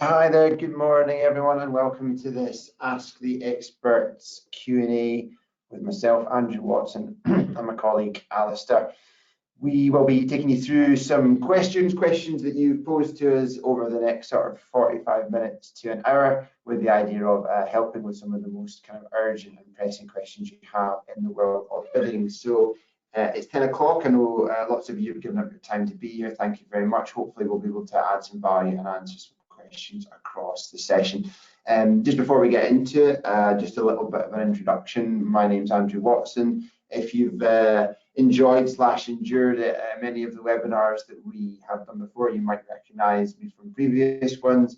Hi there, good morning everyone, and welcome to this Ask the Experts Q&A with myself, Andrew Watson, and my colleague Alistair. We will be taking you through some questions that you've posed to us over the next sort of 45 minutes to an hour, with the idea of helping with some of the most kind of urgent and pressing questions you have in the world of bidding. So it's 10 o'clock. I know lots of you have given up your time to be here. Thank you very much. Hopefully we'll be able to add some value and answer some questions across the session. Just before we get into it, just a little bit of an introduction. My name's Andrew Watson. If you've enjoyed/endured many of the webinars that we have done before, you might recognise me from previous ones.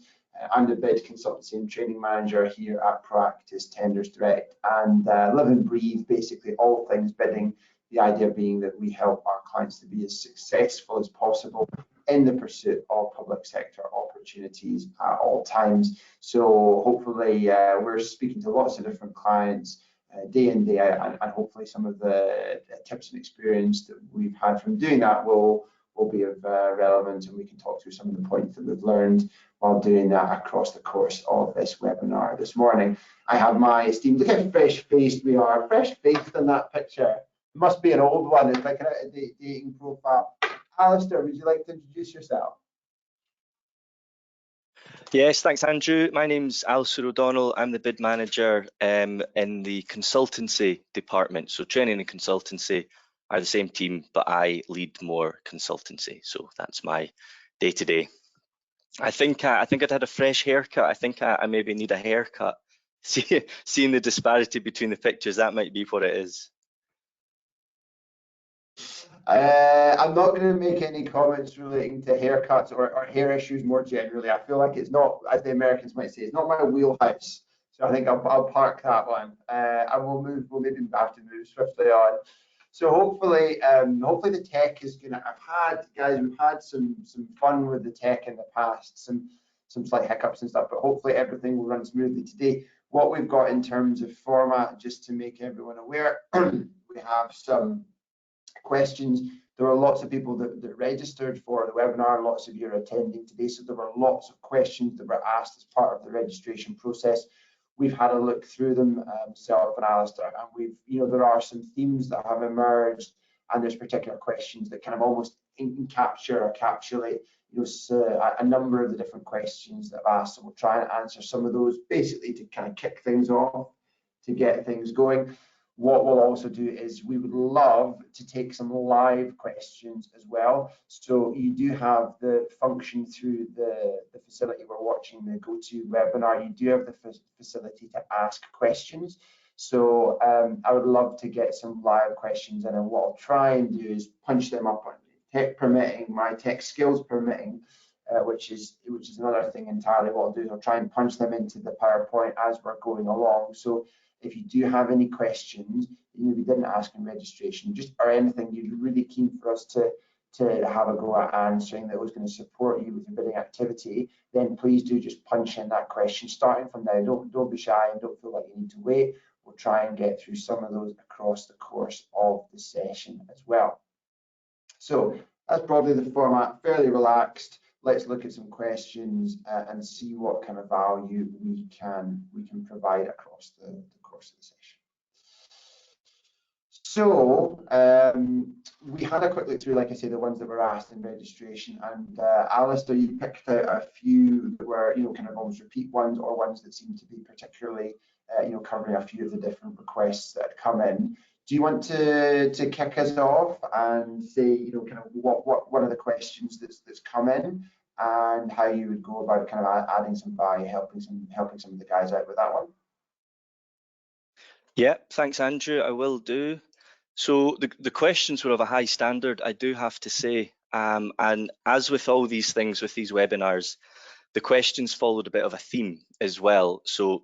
I'm the bid consultancy and training manager here at Proactis Tenders Direct, and live and breathe basically all things bidding. The idea being that we help our clients to be as successful as possible in the pursuit of public sector opportunities at all times. So hopefully we're speaking to lots of different clients day in, day out, and hopefully some of the tips and experience that we've had from doing that will be of relevance, and we can talk through some of the points that we've learned while doing that across the course of this webinar this morning. I have my esteemed, look how fresh-faced we are, fresh-faced in that picture. It must be an old one, it's like an out-of-date dating profile. Alistair, would you like to introduce yourself? Yes, thanks, Andrew. My name's Alistair O'Donnell. I'm the bid manager in the consultancy department. So training and consultancy are the same team, but I lead more consultancy. So that's my day-to-day. I think I'd had a fresh haircut. I think I maybe need a haircut. Seeing the disparity between the pictures, that might be what it is. I'm not going to make any comments relating to haircuts or hair issues more generally. I feel like it's not, as the Americans might say, it's not my wheelhouse. So I think I'll park that one. And we'll maybe have to move swiftly on. So hopefully the tech is gonna. We've had some fun with the tech in the past, some slight hiccups and stuff, but hopefully everything will run smoothly today. What we've got in terms of format, just to make everyone aware, we have some questions. There are lots of people that registered for the webinar. Lots of you are attending today, so there were lots of questions that were asked as part of the registration process. We've had a look through them, myself and Alistair, and there are some themes that have emerged, and there's particular questions that kind of almost capture or encapsulate a number of the different questions that I've asked. So we'll try and answer some of those basically to kind of kick things off, to get things going. What we'll also do is we would love to take some live questions as well. So you do have the function through the facility we're watching, the GoToWebinar. You do have the facility to ask questions. So I would love to get some live questions in, and what I'll try and do is punch them up on tech permitting, my tech skills permitting, which is another thing entirely. What I'll do is I'll try and punch them into the PowerPoint as we're going along. So if you do have any questions that you maybe didn't ask in registration, or anything you're really keen for us to have a go at answering that was going to support you with your bidding activity, then please do just punch in that question starting from now. Don't be shy and don't feel like you need to wait. We'll try and get through some of those across the course of the session as well. So that's probably the format, fairly relaxed. Let's look at some questions and see what kind of value we can provide across the course of the session. So we had a quick look through, like I say, the ones that were asked in registration, and Alistair, you picked out a few that were kind of almost repeat ones, or ones that seem to be particularly covering a few of the different requests that had come in. Do you want to kick us off and say kind of what are the questions that's come in, and how you would go about kind of adding some value, helping some of the guys out with that one? Yeah, thanks, Andrew. I will do. So the questions were of a high standard, I do have to say, and as with all these things with these webinars, the questions followed a bit of a theme as well. So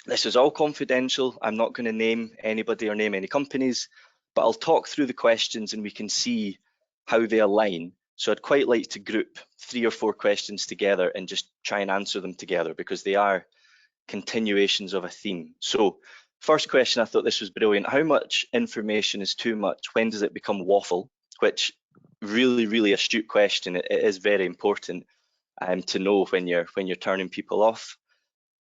this is all confidential. I'm not going to name anybody or name any companies, but I'll talk through the questions and we can see how they align. So I'd quite like to group 3 or 4 questions together and just try and answer them together, because they are continuations of a theme. So first question, I thought this was brilliant. How much information is too much? When does it become waffle? Which really astute question. It is very important. to know when you're turning people off.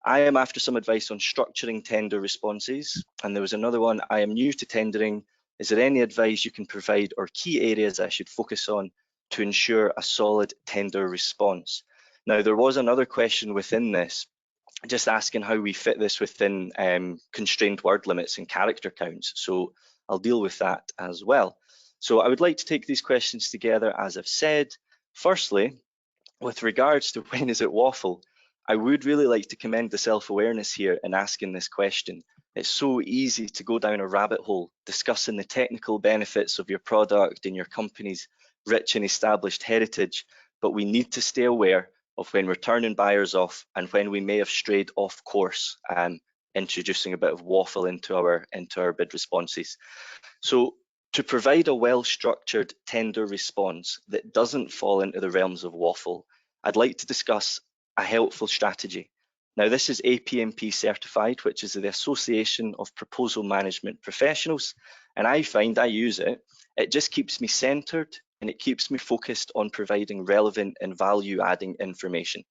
I am after some advice on structuring tender responses. And there was another one, I am new to tendering. Is there any advice you can provide or key areas I should focus on to ensure a solid tender response? Now, there was another question within this, just asking how we fit this within constrained word limits and character counts. So I'll deal with that as well. So I would like to take these questions together, as I've said. Firstly, with regards to when is it waffle, I would really like to commend the self-awareness here in asking this question. It's so easy to go down a rabbit hole discussing the technical benefits of your product and your company's rich and established heritage, but we need to stay aware of when we're turning buyers off and when we may have strayed off course, introducing a bit of waffle into our bid responses. So to provide a well-structured tender response that doesn't fall into the realms of waffle, I'd like to discuss a helpful strategy. Now, this is APMP certified, which is the Association of Proposal Management Professionals, and I find I use it. It just keeps me centered and it keeps me focused on providing relevant and value-adding information.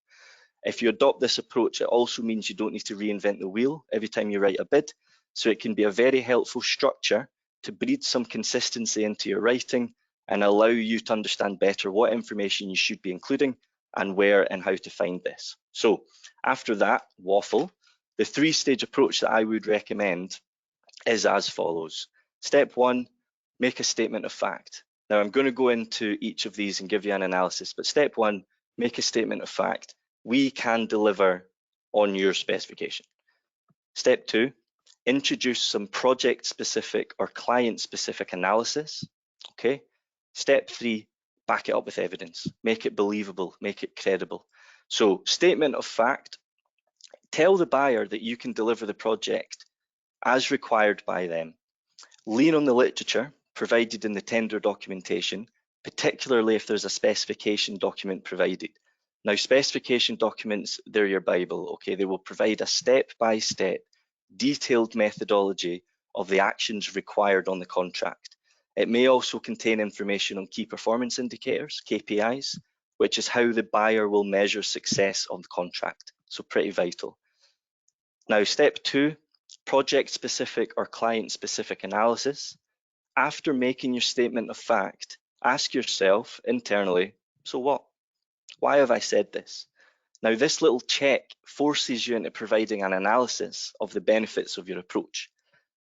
If you adopt this approach, it also means you don't need to reinvent the wheel every time you write a bid, so it can be a very helpful structure to breed some consistency into your writing and allow you to understand better what information you should be including and where and how to find this. So after that waffle, the three-stage approach that I would recommend is as follows. Step one, make a statement of fact. Now I'm going to go into each of these and give you an analysis, but step one, make a statement of fact. We can deliver on your specification. Step two, introduce some project-specific or client-specific analysis. Okay. Step three, back it up with evidence. Make it believable, make it credible. So statement of fact, tell the buyer that you can deliver the project as required by them. Lean on the literature provided in the tender documentation, particularly if there's a specification document provided. Now, specification documents, they're your Bible, okay? They will provide a step-by-step, detailed methodology of the actions required on the contract. It may also contain information on key performance indicators, KPIs, which is how the buyer will measure success on the contract. So pretty vital. Now, step two, project-specific or client-specific analysis. After making your statement of fact, ask yourself internally, so what? Why have I said this? Now, this little check forces you into providing an analysis of the benefits of your approach.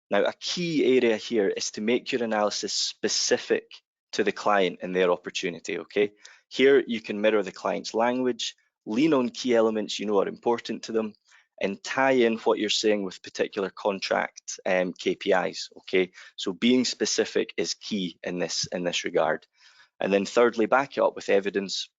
Now, a key area here is to make your analysis specific to the client and their opportunity, okay? Here, you can mirror the client's language, lean on key elements you know are important to them, and tie in what you're saying with particular contract KPIs, okay? So being specific is key in this regard. And then thirdly, back it up with evidence.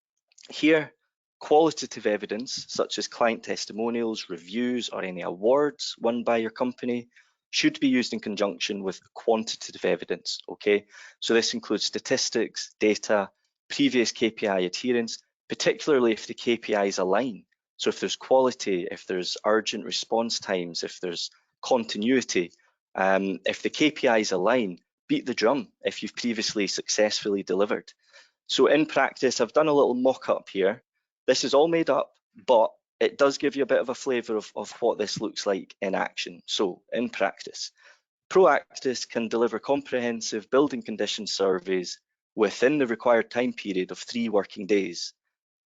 Here, qualitative evidence, such as client testimonials, reviews, or any awards won by your company, should be used in conjunction with quantitative evidence, okay? So this includes statistics, data, previous KPI adherence, particularly if the KPIs align. So if there's quality, if there's urgent response times, if there's continuity, if the KPIs align, beat the drum if you've previously successfully delivered. So in practice, I've done a little mock-up here. This is all made up, but it does give you a bit of a flavour of what this looks like in action. So in practice, Proactis can deliver comprehensive building condition surveys within the required time period of 3 working days.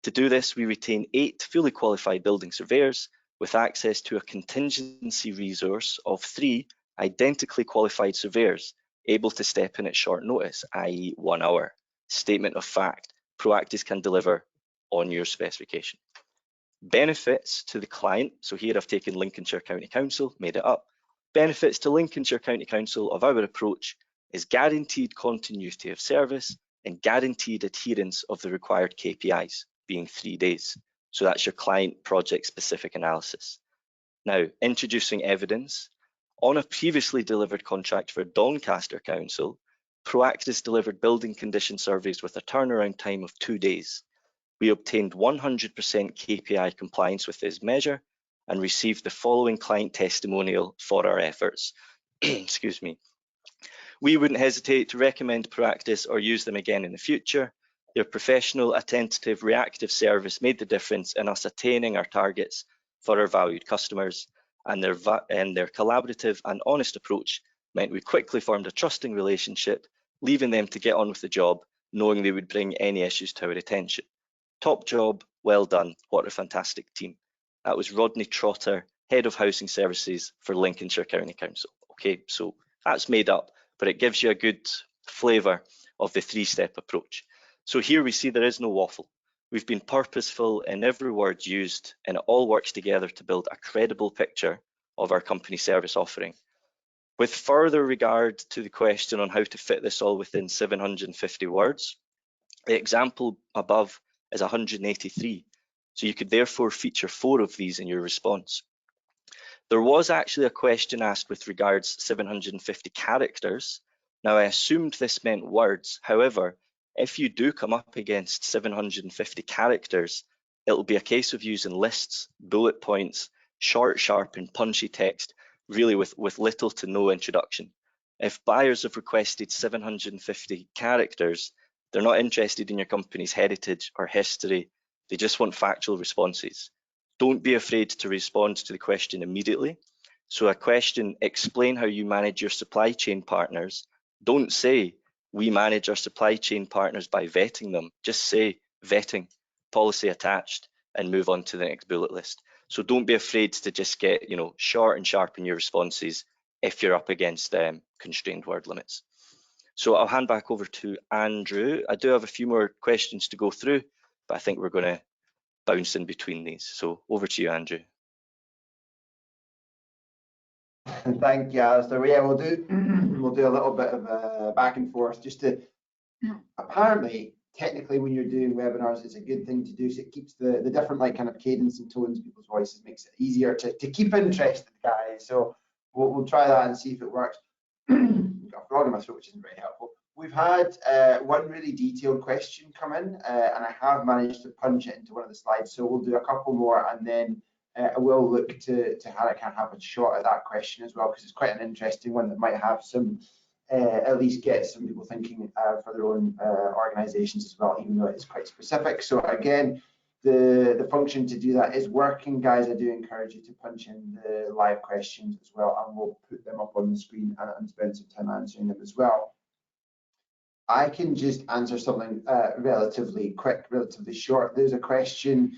To do this, we retain 8 fully qualified building surveyors with access to a contingency resource of 3 identically qualified surveyors able to step in at short notice, i.e. 1 hour. Statement of fact, Proactis can deliver on your specification. Benefits to the client, so here I've taken Lincolnshire County Council, made it up. Benefits to Lincolnshire County Council of our approach is guaranteed continuity of service and guaranteed adherence of the required KPIs, being 3 days. So that's your client project specific analysis. Now, introducing evidence. On a previously delivered contract for Doncaster Council, Proactis delivered building condition surveys with a turnaround time of 2 days. We obtained 100% KPI compliance with this measure and received the following client testimonial for our efforts. Excuse me. We wouldn't hesitate to recommend Proactis or use them again in the future. Their professional, attentive, reactive service made the difference in us attaining our targets for our valued customers, and their collaborative and honest approach meant we quickly formed a trusting relationship, leaving them to get on with the job, knowing they would bring any issues to our attention. Top job, well done, what a fantastic team. That was Rodney Trotter, Head of Housing Services for Lincolnshire County Council. Okay, so that's made up, but it gives you a good flavour of the three-step approach. So here we see there is no waffle. We've been purposeful in every word used, and it all works together to build a credible picture of our company service offering. With further regard to the question on how to fit this all within 750 words, the example above is 183, so you could therefore feature 4 of these in your response. There was actually a question asked with regards 750 characters. Now, I assumed this meant words. However, if you do come up against 750 characters, it'll be a case of using lists, bullet points, short, sharp and punchy text, really with little to no introduction. If buyers have requested 750 characters, they're not interested in your company's heritage or history. They just want factual responses. Don't be afraid to respond to the question immediately. So a question, explain how you manage your supply chain partners. Don't say, we manage our supply chain partners by vetting them. Just say vetting, policy attached, and move on to the next bullet list. So don't be afraid to just get, short and sharp in your responses if you're up against constrained word limits. So I'll hand back over to Andrew. I do have a few more questions to go through, but I think we're going to bounce in between these. So over to you, Andrew. Thank you, Alistair. Yeah, we'll do a little bit of back and forth just to, apparently, technically when you're doing webinars, it's a good thing to do. So it keeps the different kind of cadence and tones of people's voices, makes it easier to keep interested, guys. So we'll try that and see if it works. I've got a frog in my throat, which isn't very helpful. We've had one really detailed question come in, and I have managed to punch it into one of the slides. So we'll do a couple more, and then I will look to how I can have a shot at that question as well, because it's quite an interesting one that might have some, at least get some people thinking for their own organisations as well, even though it's quite specific. So again, the function to do that is working, guys. I do encourage you to punch in the live questions as well, and we'll put them up on the screen and spend some time answering them as well. I can just answer something relatively quick, relatively short. There's a question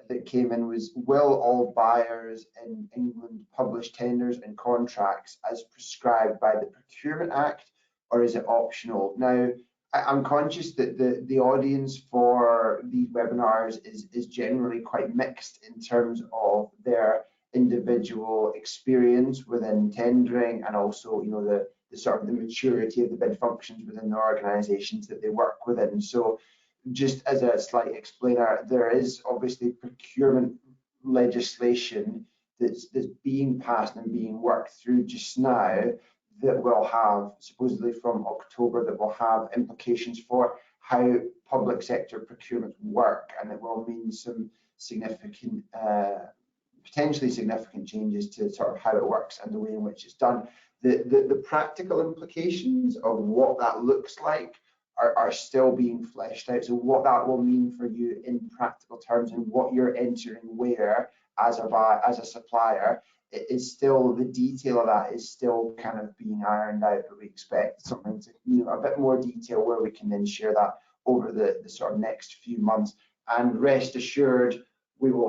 that came in was, will all buyers in England publish tenders and contracts as prescribed by the Procurement Act, or is it optional? Now, I'm conscious that the audience for these webinars is generally quite mixed in terms of their individual experience within tendering, and also the sort of the maturity of the bid functions within the organisations that they work within. So just as a slight explainer, there is obviously procurement legislation that's being passed and being worked through just now that will have, supposedly from October, that will have implications for how public sector procurements work, and it will mean some significant, potentially significant changes to sort of how it works and the way in which it's done. The practical implications of what that looks like are still being fleshed out. So what that will mean for you in practical terms and what you're entering where as a supplier, it is still, the detail of that is still kind of being ironed out, but we expect something to, a bit more detail where we can then share that over the sort of next few months. And rest assured, we will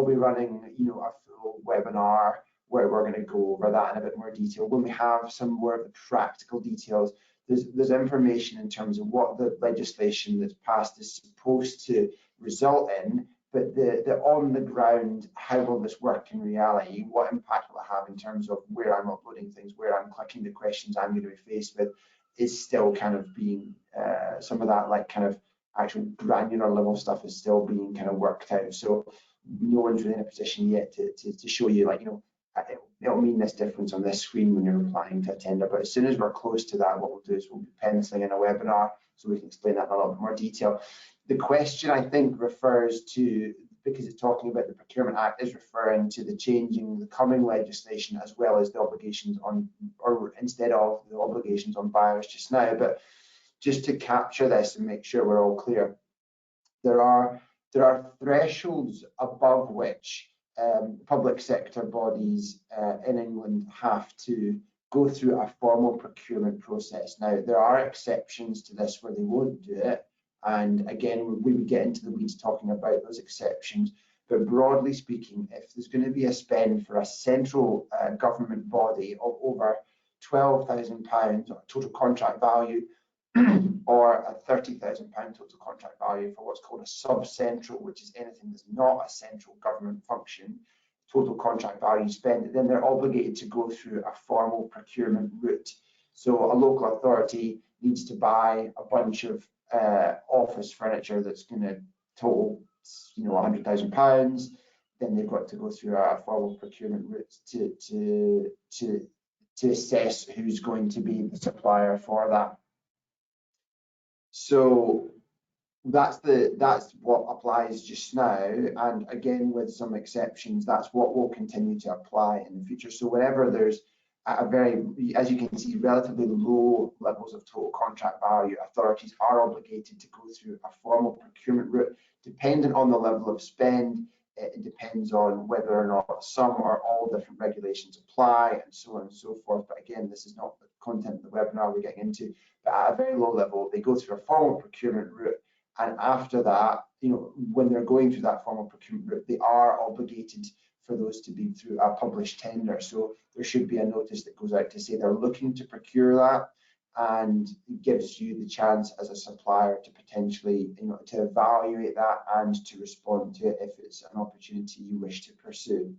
be running, a full webinar where we're going to go over that in a bit more detail. When we have some more of the practical details, there's information in terms of what the legislation that's passed is supposed to result in, but the on the ground, how will this work in reality? What impact will it have in terms of where I'm uploading things, where I'm clicking the questions I'm going to be faced with, is still kind of being, some of that kind of actual granular level stuff is still being kind of worked out. So no one's really in a position yet to show you it'll mean this difference on this screen when you're applying to a tender. But as soon as we're close to that, what we'll do is we'll be penciling in a webinar so we can explain that in a little bit more detail. The question, I think, refers to, because it's talking about the Procurement Act, is referring to the coming legislation as well as the obligations on, or instead of the obligations on buyers just now. But just to capture this and make sure we're all clear, there are thresholds above which public sector bodies in England have to go through a formal procurement process. Now, there are exceptions to this where they won't do it, and again, we would get into the weeds talking about those exceptions. But broadly speaking, if there's going to be a spend for a central government body of over £12,000 total contract value, or a £30,000 total contract value for what's called a sub-central, which is anything that's not a central government function, total contract value spend, then they're obligated to go through a formal procurement route. So a local authority needs to buy a bunch of office furniture that's going to total, £100,000. Then they've got to go through a formal procurement route to assess who's going to be the supplier for that. So that's what applies just now, and again with some exceptions, that's what will continue to apply in the future. So whenever there's a very, as you can see, relatively low levels of total contract value, authorities are obligated to go through a formal procurement route. Dependent on the level of spend, it depends on whether or not some or all different regulations apply, and so on and so forth. But again, this is not the content of the webinar we're getting into. But at a very low level, they go through a formal procurement route, and after that, when they're going through that formal procurement route, they are obligated for those to be through a published tender. So there should be a notice that goes out to say they're looking to procure that, and it gives you the chance as a supplier to potentially, to evaluate that and to respond to it if it's an opportunity you wish to pursue.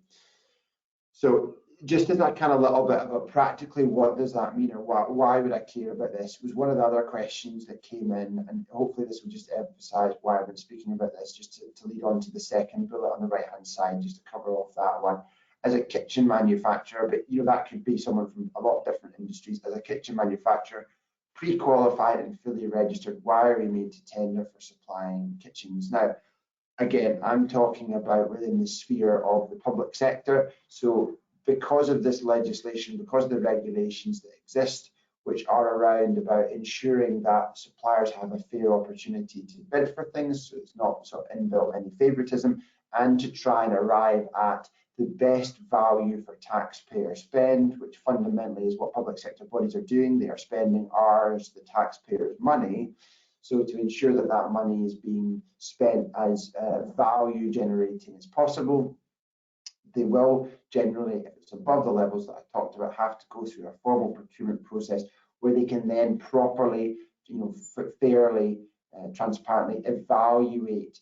So just as a kind of little bit of a practically, what does that mean, or why would I care about this, was one of the other questions that came in, and hopefully this will just emphasize why I've been speaking about this, just to lead on to the second bullet on the right hand side, just to cover off that one. As a kitchen manufacturer, but that could be someone from a lot of different industries. As a kitchen manufacturer, pre-qualified and fully registered, why are we made to tender for supplying kitchens? Now, again, I'm talking about within the sphere of the public sector. So because of this legislation, because of the regulations that exist, which are around about ensuring that suppliers have a fair opportunity to bid for things, so it's not sort of inbuilt any favoritism, and to try and arrive at the best value for taxpayer spend, which fundamentally is what public sector bodies are doing. They are spending ours, the taxpayers' money. So to ensure that that money is being spent as value generating as possible, they will generally, if it's above the levels that I talked about, have to go through a formal procurement process where they can then properly, fairly, transparently evaluate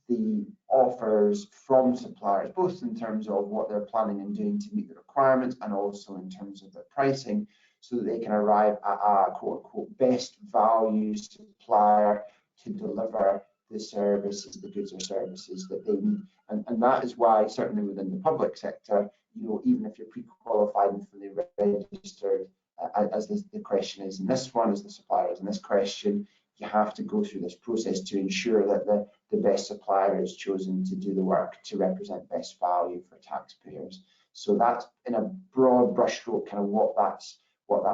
the offers from suppliers, both in terms of what they're planning and doing to meet the requirements, and also in terms of their pricing, so that they can arrive at a quote-unquote best value supplier to deliver the services, the goods or services that they need. And that is why, certainly within the public sector, even if you're pre-qualified and fully registered, as the question is in this one, as the supplier is in this question, you have to go through this process to ensure that the best supplier is chosen to do the work to represent best value for taxpayers. So that's, in a broad brushstroke, kind of what that's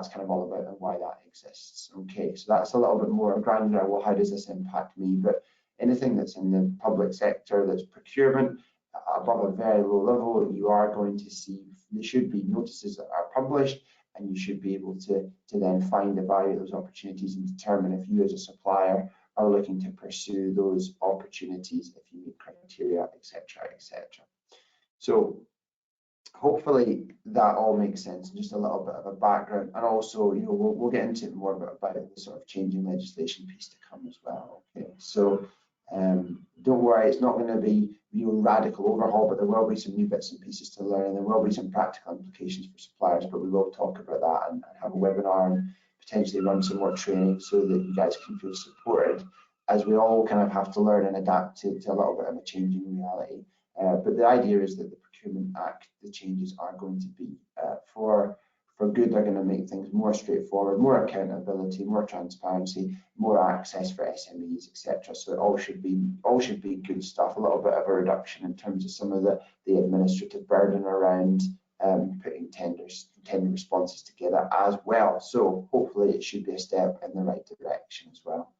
kind of all about and why that exists. Okay, so that's a little bit more granular. Well, how does this impact me? But anything that's in the public sector that's procurement above a very low level, you are going to see, there should be notices that are published, and you should be able to then find and evaluate those opportunities and determine if you as a supplier are looking to pursue those opportunities, if you meet criteria, etc., etc. So hopefully that all makes sense, and just a little bit of a background, and also we'll get into it more about the sort of changing legislation piece to come as well. Okay, so don't worry, it's not going to be radical overhaul, but there will be some new bits and pieces to learn, and there will be some practical implications for suppliers, but we will talk about that and have a webinar and potentially run some more training so that you guys can feel supported, as we all kind of have to learn and adapt to a little bit of a changing reality. But the idea is that the Procurement Act, the changes are going to be for good. They're going to make things more straightforward, more accountability, more transparency, more access for SMEs, etc. So it all should be good stuff. A little bit of a reduction in terms of some of the administrative burden around putting tender responses together as well. So hopefully it should be a step in the right direction as well.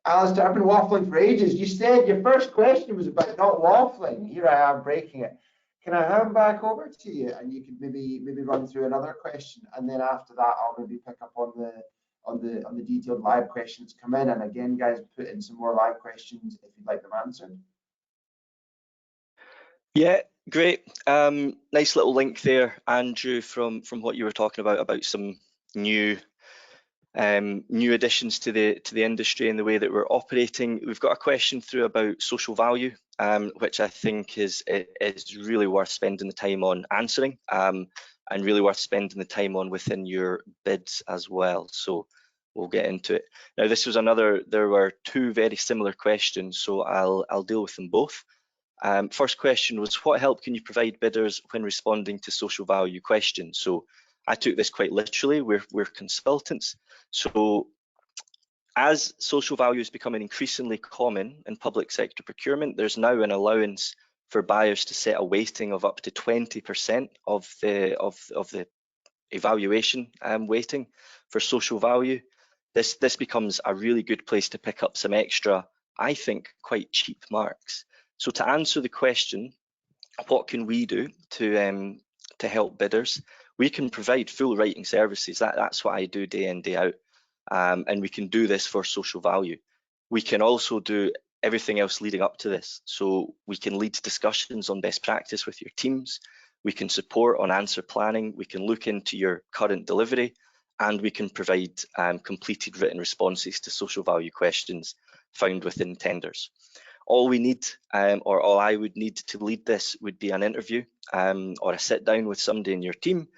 Alistair, I've been waffling for ages. You said your first question was about not waffling. Here I am breaking it. Can I hand back over to you, and you could maybe run through another question, and then after that I'll maybe pick up on the detailed live questions come in. And again, guys, put in some more live questions if you'd like them answered. Yeah, great. Nice little link there, Andrew, from what you were talking about some new additions to the industry and the way that we're operating. We've got a question through about social value, which I think is really worth spending the time on answering, and really worth spending the time on within your bids as well. So we'll get into it. Now, this was there were two very similar questions, so I'll deal with them both. First question was, what help can you provide bidders when responding to social value questions? So I took this quite literally. We're consultants. So as social value is becoming increasingly common in public sector procurement, there's now an allowance for buyers to set a weighting of up to 20% of the evaluation weighting for social value. This becomes a really good place to pick up some extra, I think, quite cheap marks. So to answer the question, what can we do to help bidders? We can provide full writing services. That's what I do day in, day out. And we can do this for social value. We can also do everything else leading up to this. So we can lead discussions on best practice with your teams. We can support on answer planning. We can look into your current delivery, and we can provide completed written responses to social value questions found within tenders. All we need, or all I would need to lead this, would be an interview or a sit down with somebody in your team,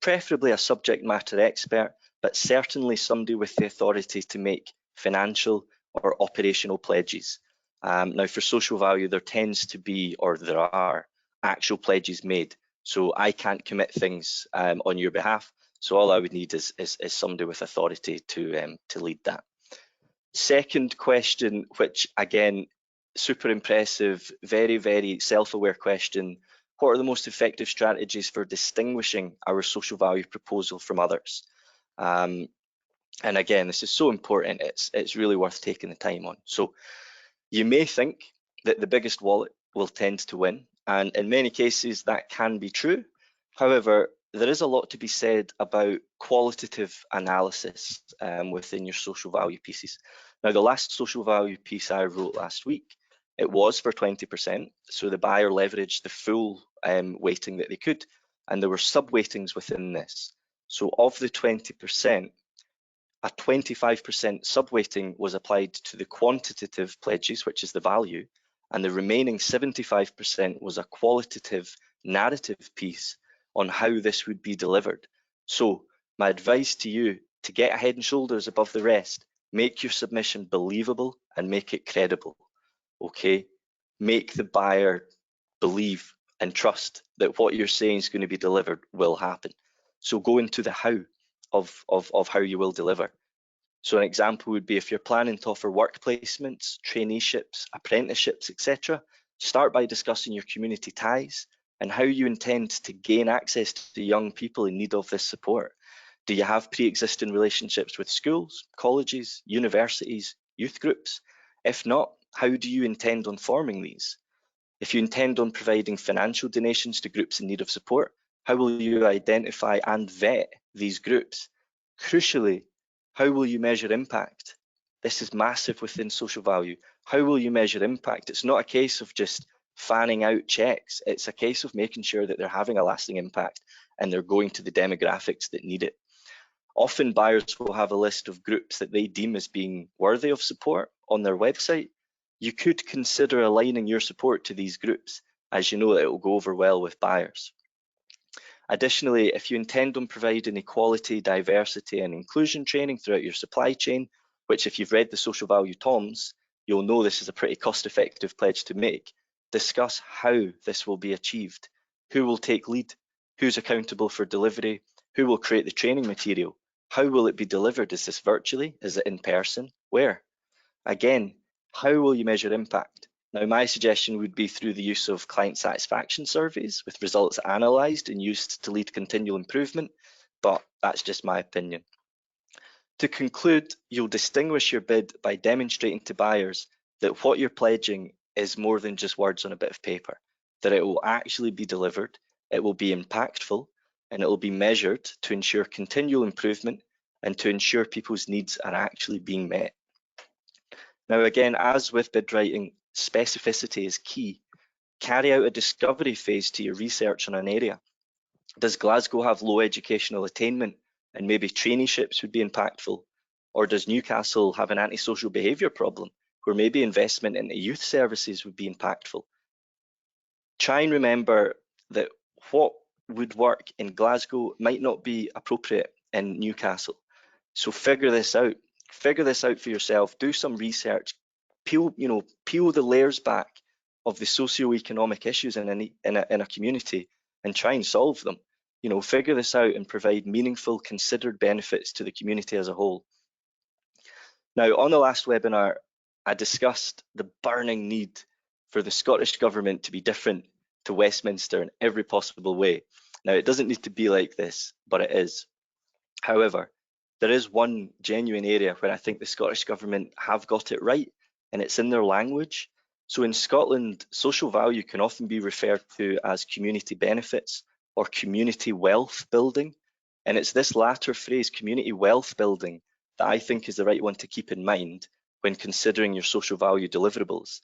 preferably a subject matter expert, but certainly somebody with the authority to make financial or operational pledges. Now, for social value, there tends to be, or there are, actual pledges made. So I can't commit things on your behalf. So all I would need is somebody with authority to lead that. Second question, which again, super impressive, very, very self-aware question. What are the most effective strategies for distinguishing our social value proposal from others? And again, this is so important, it's really worth taking the time on. So you may think that the biggest wallet will tend to win, and in many cases that can be true. However, there is a lot to be said about qualitative analysis within your social value pieces. Now, the last social value piece I wrote last week, it was for 20%, so the buyer leveraged the full weighting that they could, and there were sub-weightings within this. So of the 20%, a 25% sub-weighting was applied to the quantitative pledges, which is the value, and the remaining 75% was a qualitative narrative piece on how this would be delivered. So my advice to you, to get head and shoulders above the rest, make your submission believable and make it credible, okay? Make the buyer believe and trust that what you're saying is going to be delivered will happen. So go into the how of how you will deliver. So an example would be if you're planning to offer work placements, traineeships, apprenticeships, etc., start by discussing your community ties and how you intend to gain access to young people in need of this support. Do you have pre-existing relationships with schools, colleges, universities, youth groups? If not, how do you intend on forming these? If you intend on providing financial donations to groups in need of support, how will you identify and vet these groups? Crucially, how will you measure impact? This is massive within social value. How will you measure impact? It's not a case of just fanning out checks. It's a case of making sure that they're having a lasting impact and they're going to the demographics that need it. Often buyers will have a list of groups that they deem as being worthy of support on their website. You could consider aligning your support to these groups, as you know that it will go over well with buyers. Additionally, if you intend on providing equality, diversity and inclusion training throughout your supply chain, which if you've read the social value TOMS, you'll know this is a pretty cost-effective pledge to make, discuss how this will be achieved. Who will take lead? Who's accountable for delivery? Who will create the training material? How will it be delivered? Is this virtually? Is it in person? Where? Again, how will you measure impact? Now, my suggestion would be through the use of client satisfaction surveys with results analysed and used to lead continual improvement, but that's just my opinion. To conclude, you'll distinguish your bid by demonstrating to buyers that what you're pledging is more than just words on a bit of paper, that it will actually be delivered, it will be impactful, and it will be measured to ensure continual improvement and to ensure people's needs are actually being met. Now, again, as with bid writing, specificity is key. Carry out a discovery phase to your research on an area. Does Glasgow have low educational attainment and maybe traineeships would be impactful? Or does Newcastle have an antisocial behaviour problem where maybe investment into youth services would be impactful? Try and remember that what would work in Glasgow might not be appropriate in Newcastle. So figure this out. Figure this out for yourself. Do some research. Peel the layers back of the socio-economic issues in a community and try and solve them. Figure this out and provide meaningful, considered benefits to the community as a whole. Now, on the last webinar, I discussed the burning need for the Scottish Government to be different to Westminster in every possible way. Now, it doesn't need to be like this, but it is. However, there is one genuine area where I think the Scottish Government have got it right, and it's in their language. So in Scotland, social value can often be referred to as community benefits or community wealth building. And it's this latter phrase, community wealth building, that I think is the right one to keep in mind when considering your social value deliverables.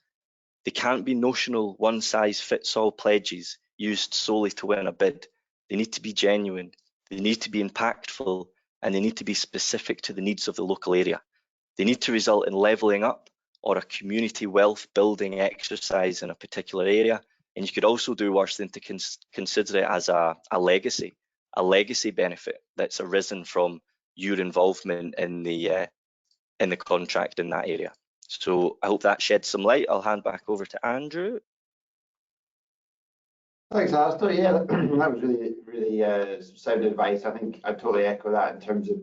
They can't be notional one-size-fits-all pledges used solely to win a bid. They need to be genuine, they need to be impactful, and they need to be specific to the needs of the local area. They need to result in levelling up or a community wealth building exercise in a particular area. And you could also do worse than to consider it as a legacy benefit that's arisen from your involvement in the contract in that area. So I hope that sheds some light. I'll hand back over to Andrew. Thanks, Alistair. Yeah, that was really sound advice. I think I totally echo that in terms of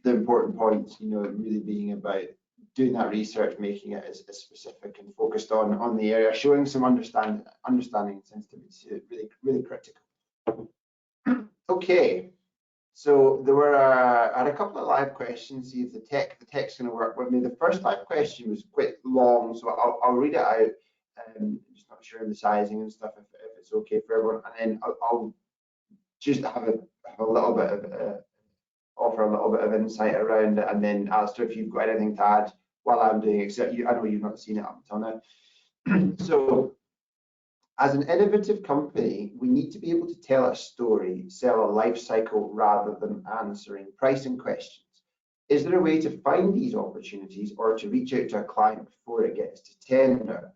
the important points, really being about doing that research, making it as specific and focused on the area, showing some understanding and sensitivity, really critical. Okay, so there were I had a couple of live questions. See if the tech's going to work with me. The first live question was quite long, so I'll read it out. Just not sure of the sizing and stuff if it's okay for everyone, and then I'll just have a little bit of offer a little bit of insight around it, and then Alistair, if you've got anything to add while I'm doing it, I know you've not seen it up until now. So, as an innovative company, we need to be able to tell a story, sell a life cycle rather than answering pricing questions. Is there a way to find these opportunities or to reach out to a client before it gets to tender?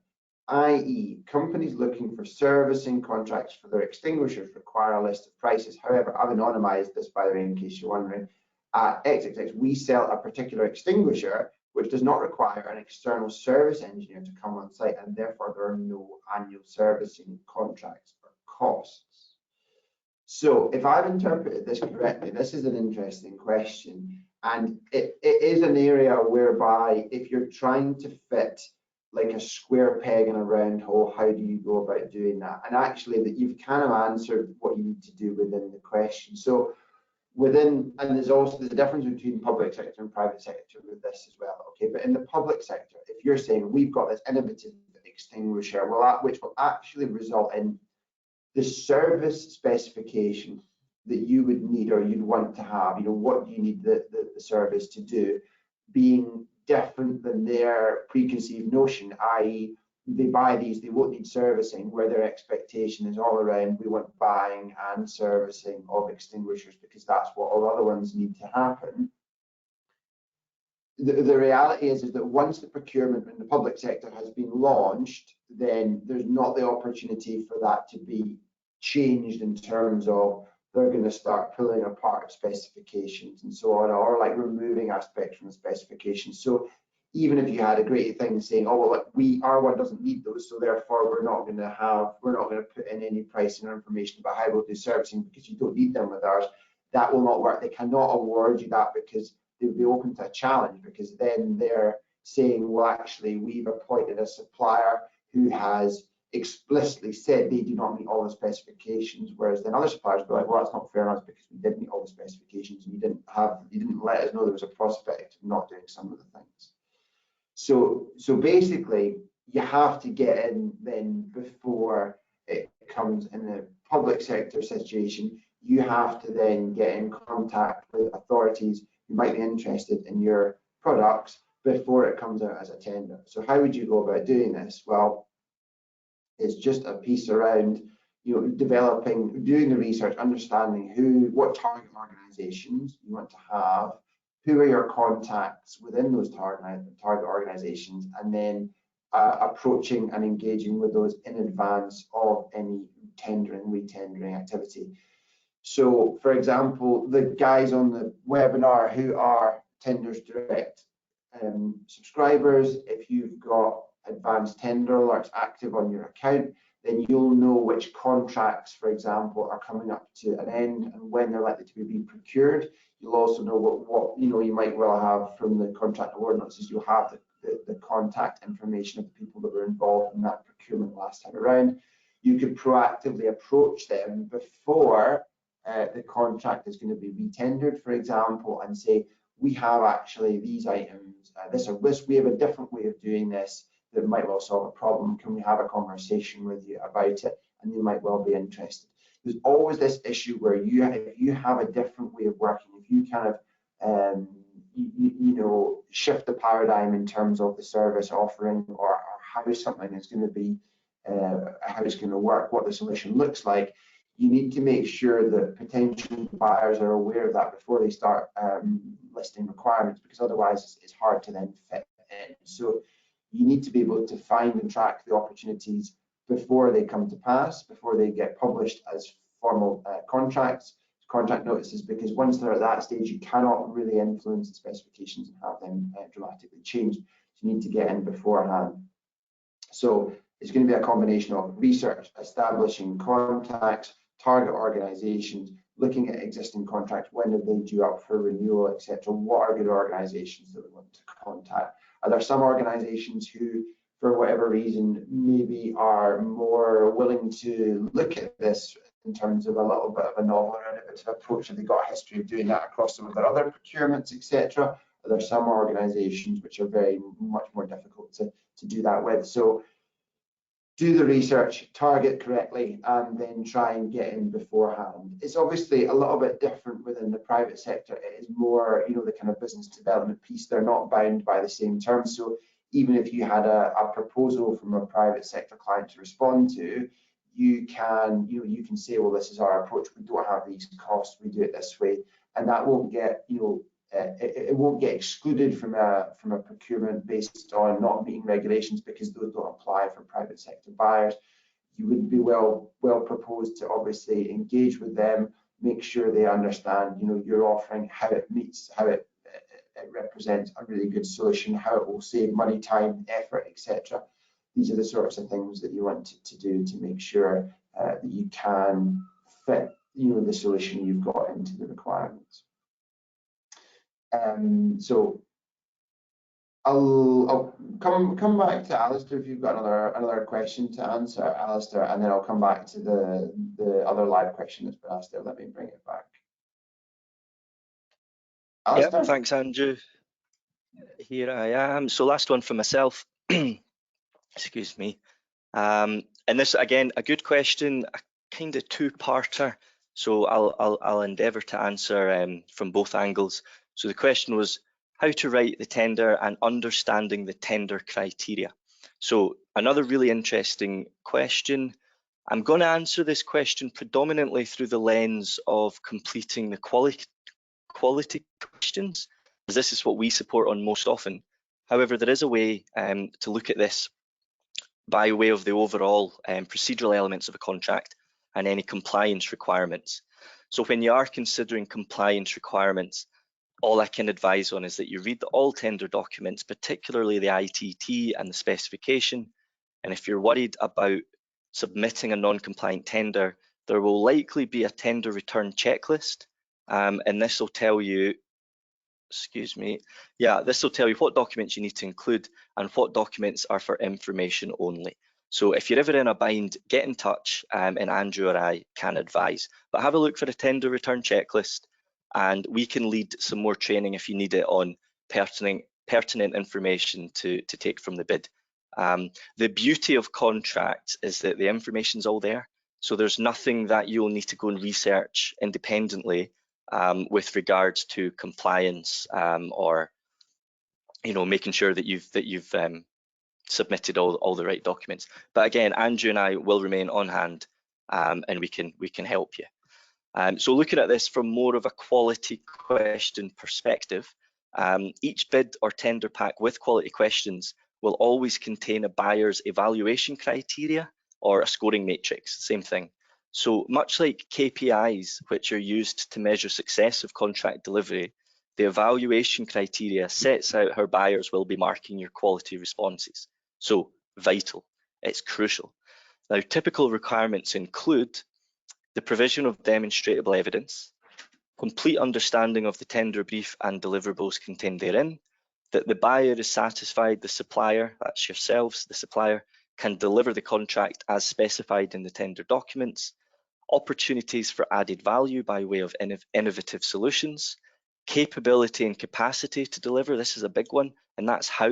i.e., companies looking for servicing contracts for their extinguishers require a list of prices. However, I've anonymized this, by the way, in case you're wondering. At XXX, we sell a particular extinguisher which does not require an external service engineer to come on site, and therefore there are no annual servicing contracts or costs. So if I've interpreted this correctly, this is an interesting question, and it is an area whereby if you're trying to fit like a square peg in a round hole, how do you go about doing that? And actually that you've kind of answered what you need to do within the question. So and there's also the difference between public sector and private sector with this as well, okay? But in the public sector, if you're saying we've got this innovative extinguisher, which will actually result in the service specification that you would need or you'd want to have, what do you need the service to do, being different than their preconceived notion, i.e. they buy these, they won't need servicing, where their expectation is all around we want buying and servicing of extinguishers because that's what all other ones need to happen. The reality is that once the procurement in the public sector has been launched, then there's not the opportunity for that to be changed in terms of they're going to start pulling apart specifications and so on, or like removing aspects from the specifications. So even if you had a great thing saying, oh well, look, our one doesn't need those, so therefore we're not going to put in any pricing or information about how we'll do servicing because you don't need them with ours, that will not work. They cannot award you that because they'll be open to a challenge, because then their saying, well, actually, we've appointed a supplier who has explicitly said they do not meet all the specifications, whereas then other suppliers be like, well, that's not fair enough because we did meet all the specifications and you didn't let us know there was a prospect of not doing some of the things. So basically, you have to get in then before it comes in the public sector situation. You have to then get in contact with authorities who might be interested in your products before it comes out as a tender. So how would you go about doing this? Well, it's just a piece around, you know, doing the research, understanding what target organizations you want to have, who are your contacts within those target organizations, and then approaching and engaging with those in advance of any tendering, re-tendering activity. So, for example, the guys on the webinar who are Tenders Direct subscribers, if you've got advanced tender alerts active on your account, then you'll know which contracts, for example, are coming up to an end and when they're likely to be procured. You'll also know what you know, you might well have from the contract award notices. You'll have the contact information of the people that were involved in that procurement last time around. You could proactively approach them before the contract is going to be re-tendered, for example, and say, we have actually these items, we have a different way of doing this that might well solve a problem. Can we have a conversation with you about it? And they might well be interested. There's always this issue where if you have a different way of working, if you kind of you know, shift the paradigm in terms of the service offering or how something is going to be, how it's going to work, what the solution looks like, you need to make sure that potential buyers are aware of that before they start listing requirements, because otherwise it's hard to then fit in. So you need to be able to find and track the opportunities before they come to pass, before they get published as formal contract notices, because once they're at that stage, you cannot really influence the specifications and have them dramatically changed. So you need to get in beforehand. So it's going to be a combination of research, establishing contacts, target organizations, looking at existing contracts, when are they due up for renewal, etc. What are good organizations that we want to contact? Are there some organizations who, for whatever reason, maybe are more willing to look at this in terms of a little bit of a novel or innovative approach? Have they got a history of doing that across some of their other procurements, etc.? Are there some organizations which are very much more difficult to do that with? So do the research, target correctly, and then try and get in beforehand. It's obviously a little bit different within the private sector. It is more, you know, the kind of business development piece. They're not bound by the same terms. So even if you had a proposal from a private sector client to respond to, you can say, well, this is our approach. We don't have these costs. We do it this way, and that won't get, you know, it won't get excluded from a procurement based on not meeting regulations, because those don't apply for private sector buyers. You would be well proposed to obviously engage with them, make sure they understand, you know, your offering, how it meets, how it represents a really good solution, how it will save money, time, effort, etc. These are the sorts of things that you want to do to make sure that you can fit, you know, the solution you've got into the requirements. So I'll come back to Alistair if you've got another question to answer, Alistair, and then I'll come back to the other live question that's been asked there. Let me bring it back. Alistair? Yeah, thanks, Andrew. Here I am. So last one from myself. Excuse me. And this, again, a good question, a kind of two-parter. So I'll endeavour to answer from both angles. So the question was how to write the tender and understanding the tender criteria. So another really interesting question. I'm going to answer this question predominantly through the lens of completing the quality questions, as this is what we support on most often. However, there is a way to look at this by way of the overall procedural elements of a contract and any compliance requirements. So when you are considering compliance requirements, all I can advise on is that you read all tender documents, particularly the ITT and the specification. And if you're worried about submitting a non-compliant tender, there will likely be a tender return checklist. And this will tell you excuse me. Yeah, this will tell you what documents you need to include and what documents are for information only. So if you're ever in a bind, get in touch and Andrew or I can advise. But have a look for the tender return checklist, and we can lead some more training if you need it on pertinent information to take from the bid. The beauty of contracts is that the information's all there. So there's nothing that you'll need to go and research independently with regards to compliance or making sure that you've submitted all the right documents. But again, Andrew and I will remain on hand, and we can help you. So looking at this from more of a quality question perspective, each bid or tender pack with quality questions will always contain a buyer's evaluation criteria or a scoring matrix, same thing. So much like KPIs, which are used to measure success of contract delivery, the evaluation criteria sets out how buyers will be marking your quality responses. So vital, it's crucial. Now, typical requirements include the provision of demonstrable evidence, complete understanding of the tender brief and deliverables contained therein, that the buyer is satisfied the supplier, that's yourselves, the supplier, can deliver the contract as specified in the tender documents, opportunities for added value by way of innovative solutions, capability and capacity to deliver, this is a big one, and that's how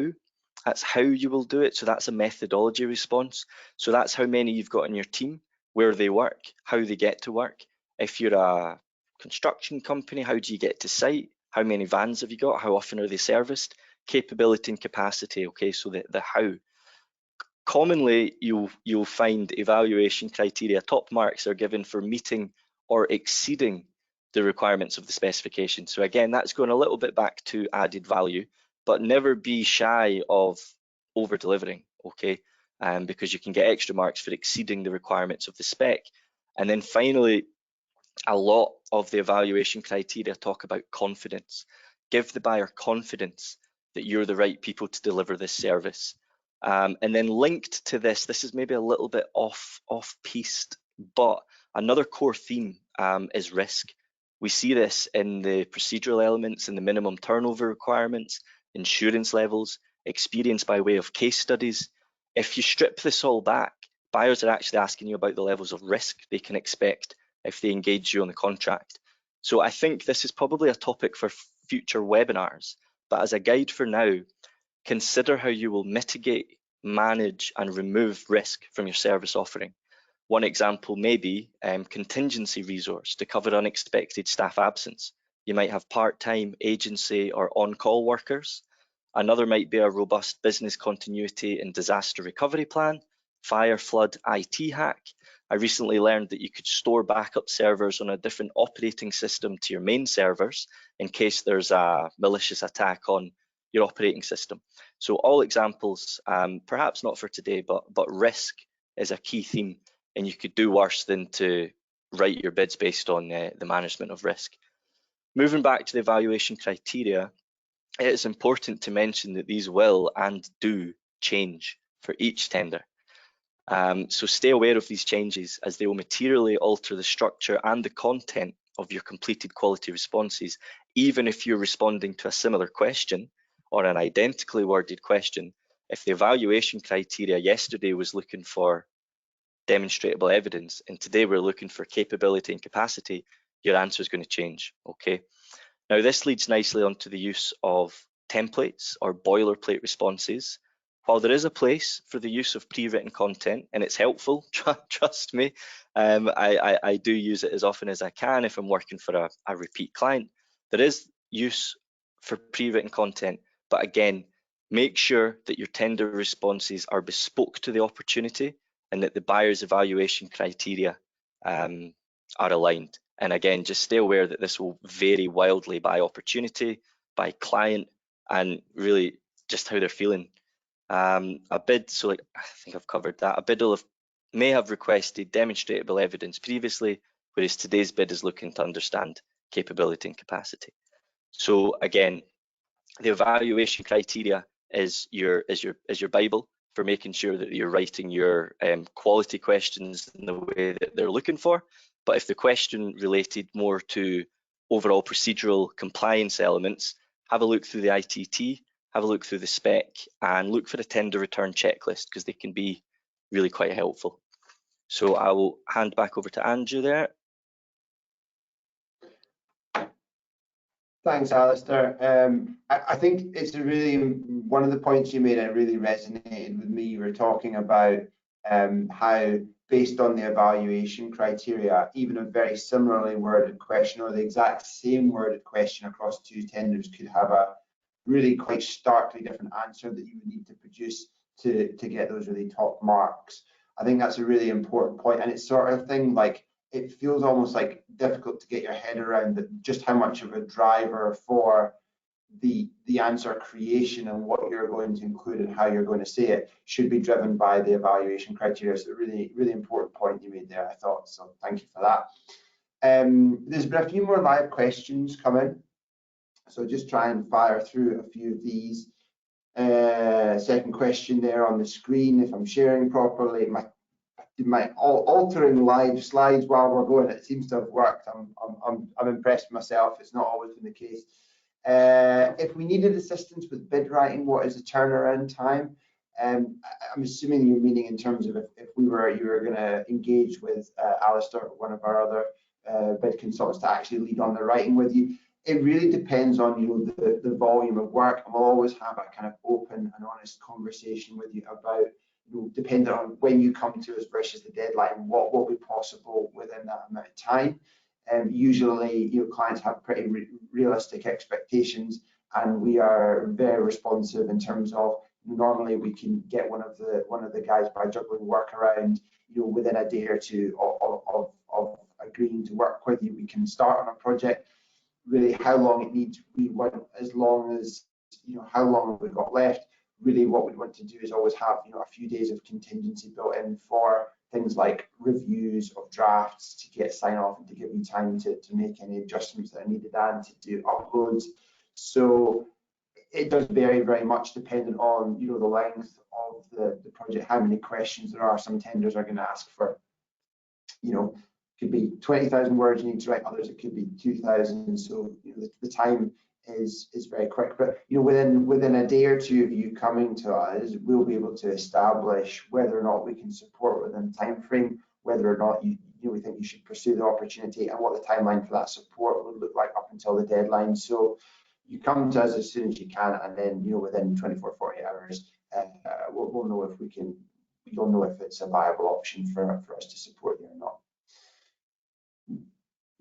you will do it. So that's a methodology response. So that's how many you've got in your team, where they work, how they get to work. If you're a construction company, how do you get to site? How many vans have you got? How often are they serviced? Capability and capacity, okay, so the how. Commonly, you'll find evaluation criteria top marks are given for meeting or exceeding the requirements of the specification. So again, that's going a little bit back to added value, but never be shy of over delivering, okay? Because you can get extra marks for exceeding the requirements of the spec. And then finally, a lot of the evaluation criteria talk about confidence. Give the buyer confidence that you're the right people to deliver this service. And then linked to this is maybe a little bit off-piste, but another core theme is risk. We see this in the procedural elements, in the minimum turnover requirements, insurance levels, experience by way of case studies. If you strip this all back, buyers are actually asking you about the levels of risk they can expect if they engage you on the contract. So I think this is probably a topic for future webinars, but as a guide for now, consider how you will mitigate, manage and remove risk from your service offering. One example may be contingency resource to cover unexpected staff absence. You might have part-time, agency or on-call workers. Another might be a robust business continuity and disaster recovery plan, fire, flood, IT hack. I recently learned that you could store backup servers on a different operating system to your main servers in case there's a malicious attack on your operating system. So all examples, perhaps not for today, but risk is a key theme, and you could do worse than to write your bids based on the management of risk. Moving back to the evaluation criteria, it is important to mention that these will and do change for each tender. So stay aware of these changes as they will materially alter the structure and the content of your completed quality responses, even if you're responding to a similar question or an identically worded question. If the evaluation criteria yesterday was looking for demonstrable evidence and today we're looking for capability and capacity, your answer is going to change, okay? Now this leads nicely onto the use of templates or boilerplate responses. While there is a place for the use of pre-written content, and it's helpful, trust me, I do use it as often as I can if I'm working for a repeat client. There is use for pre-written content, but again, make sure that your tender responses are bespoke to the opportunity and that the buyer's evaluation criteria are aligned. And again, just stay aware that this will vary wildly by opportunity, by client, and really just how they're feeling. A bid, so like I think I've covered that. A bid may have requested demonstrable evidence previously, whereas today's bid is looking to understand capability and capacity. So again, the evaluation criteria is your Bible for making sure that you're writing your quality questions in the way that they're looking for. But if the question related more to overall procedural compliance elements, have a look through the ITT, have a look through the spec, and look for the tender return checklist, because they can be really quite helpful. So I will hand back over to Andrew there. Thanks, Alistair. I think it's a really, one of the points you made, it really resonated with me. You were talking about how, based on the evaluation criteria, even a very similarly worded question or the exact same worded question across two tenders could have a really quite starkly different answer that you would need to produce to get those really top marks. I think that's a really important point, and it's sort of thing like, it feels almost like difficult to get your head around that just how much of a driver for the answer creation and what you're going to include and how you're going to say it should be driven by the evaluation criteria. So a really, really important point you made there, I thought. So thank you for that. There's been a few more live questions coming, so just try and fire through a few of these. Second question there on the screen, if I'm sharing properly, my altering live slides while we're going, it seems to have worked. I'm impressed with myself. It's not always been the case. If we needed assistance with bid writing, what is the turnaround time? I'm assuming you're meaning in terms of if you were going to engage with Alistair, one of our other bid consultants, to actually lead on the writing with you. It really depends on the volume of work, and we'll always have a kind of open and honest conversation with you about, depending on when you come to us versus the deadline, what will be possible within that amount of time. Usually, clients have pretty realistic expectations, and we are very responsive in terms of, normally we can get one of the guys, by juggling work around, within a day or two of agreeing to work with you, we can start on a project. Really, how long it needs, we want as long as, how long we've got left. Really, what we want to do is always have, a few days of contingency built in for things like reviews of drafts, to get sign off and to give you time to make any adjustments that are needed and to do uploads. So it does vary very much depending on, the length of the project, how many questions there are. Some tenders are going to ask for, could be 20,000 words you need to write, others it could be 2,000. So the time is very quick, but within a day or two of you coming to us, we'll be able to establish whether or not we can support within the time frame, whether or not we think you should pursue the opportunity, and what the timeline for that support would look like up until the deadline. So you come to us as soon as you can, and then within 24, 40 hours, we'll know if we can. You'll know if it's a viable option for us to support you or not.